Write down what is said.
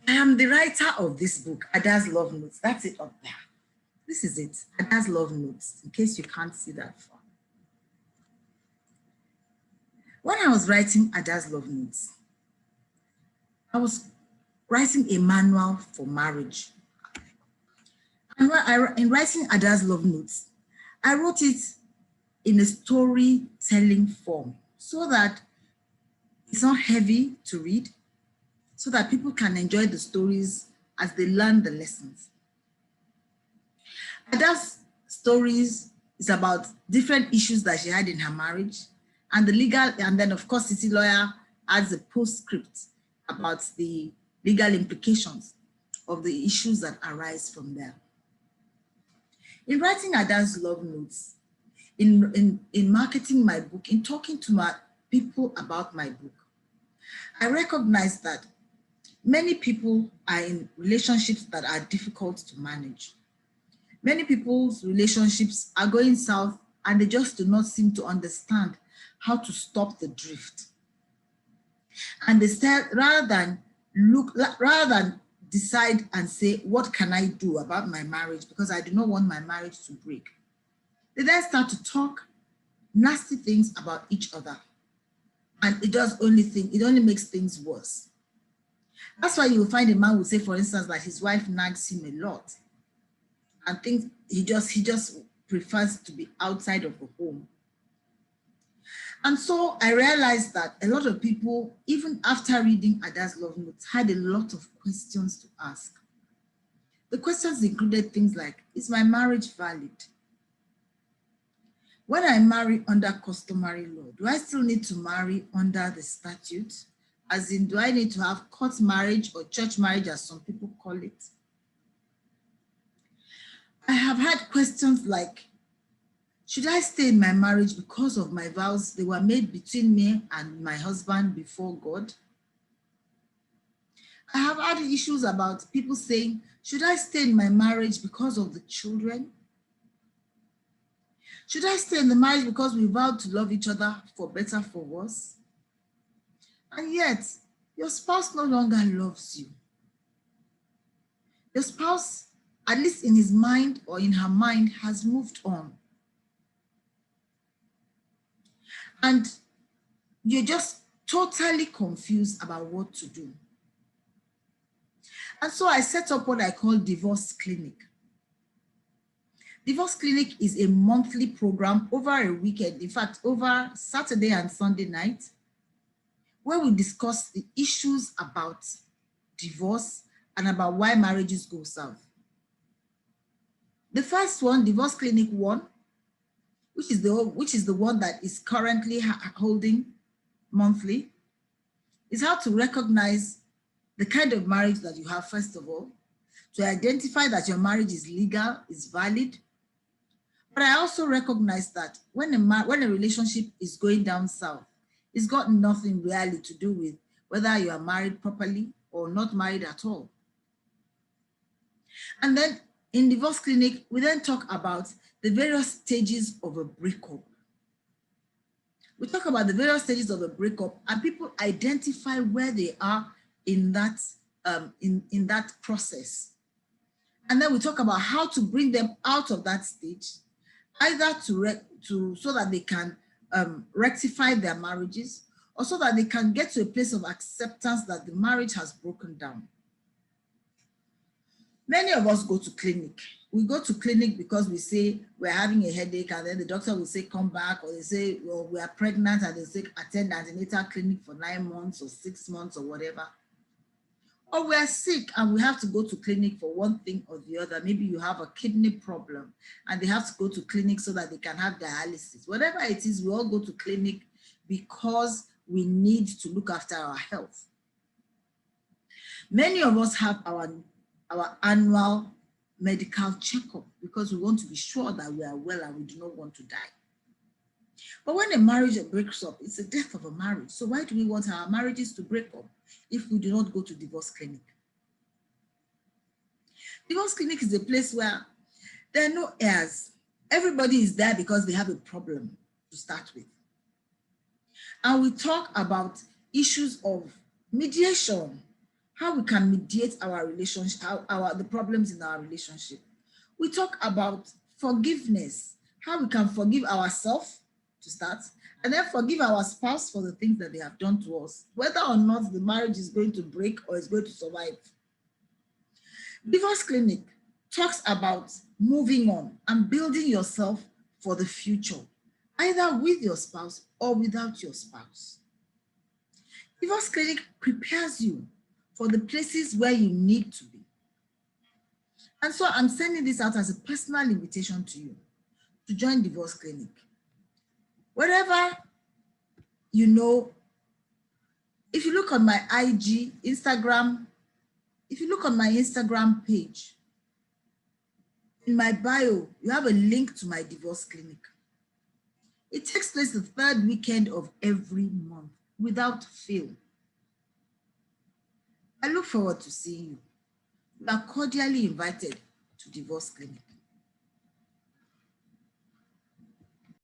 I am the writer of this book, Ada's Love Notes. That's it up there. This is it, Ada's Love Notes, in case you can't see that far. When I was writing Ada's Love Notes, I was writing a manual for marriage. And in writing Ada's Love Notes, I wrote it in a storytelling form so that it's not heavy to read, so that people can enjoy the stories as they learn the lessons. Ada's stories is about different issues that she had in her marriage, and the legal, and then of course SisiLawyer adds a postscript about the legal implications of the issues that arise from there. In writing Ada's Love Notes, in marketing my book, in talking to my people about my book, I recognize that many people are in relationships that are difficult to manage. Many people's relationships are going south and they just do not seem to understand how to stop the drift. And they start, rather than decide and say, what can I do about my marriage because I do not want my marriage to break, they then start to talk nasty things about each other. And it only makes things worse. That's why you'll find a man will say, for instance, that his wife nags him a lot and thinks he just prefers to be outside of the home. And so I realized that a lot of people, even after reading Ada's Love Notes, had a lot of questions to ask. The questions included things like, is my marriage valid? When I marry under customary law, do I still need to marry under the statute? As in, do I need to have court marriage or church marriage, as some people call it? I have had questions like, should I stay in my marriage because of my vows? They were made between me and my husband before God. I have had issues about people saying, should I stay in my marriage because of the children? Should I stay in the marriage because we vowed to love each other for better, for worse? And yet, your spouse no longer loves you. Your spouse, at least in his mind or in her mind, has moved on. And you're just totally confused about what to do. And so I set up what I call Divorce Clinic. Divorce Clinic is a monthly program over a weekend, in fact, over Saturday and Sunday night, where we discuss the issues about divorce and about why marriages go south. The first one, Divorce Clinic 1, which is the one that is currently holding monthly, is how to recognize the kind of marriage that you have, first of all, to identify that your marriage is legal, is valid. But I also recognize that when a relationship is going down south, it's got nothing really to do with whether you are married properly or not married at all. And then in Divorce Clinic, we then talk about the various stages of a breakup. We talk about the various stages of a breakup and people identify where they are in that, in that process. And then we talk about how to bring them out of that stage, either so that they can rectify their marriages, or so that they can get to a place of acceptance that the marriage has broken down. Many of us go to clinic. We go to clinic because we say we're having a headache, and then the doctor will say, come back, or they say, well, we are pregnant, and they say, attend antenatal clinic for 9 months or 6 months or whatever. Or we are sick and we have to go to clinic for one thing or the other. Maybe you have a kidney problem and they have to go to clinic so that they can have dialysis. Whatever it is, we all go to clinic because we need to look after our health. Many of us have our annual medical checkup because we want to be sure that we are well and we do not want to die. But when a marriage breaks up, it's the death of a marriage. So why do we want our marriages to break up if we do not go to Divorce Clinic? Divorce Clinic is a place where there are no heirs. Everybody is there because they have a problem to start with. And we talk about issues of mediation, how we can mediate our relationship, the problems in our relationship. We talk about forgiveness, how we can forgive ourselves to start, and then forgive our spouse for the things that they have done to us, whether or not the marriage is going to break or is going to survive. Divorce Clinic talks about moving on and building yourself for the future, either with your spouse or without your spouse. Divorce Clinic prepares you for the places where you need to be. And so I'm sending this out as a personal invitation to you to join Divorce Clinic. Wherever, if you look on my IG, Instagram, if you look on my Instagram page, in my bio, you have a link to my Divorce Clinic. It takes place the third weekend of every month without fail. I look forward to seeing you. You are cordially invited to Divorce Clinic.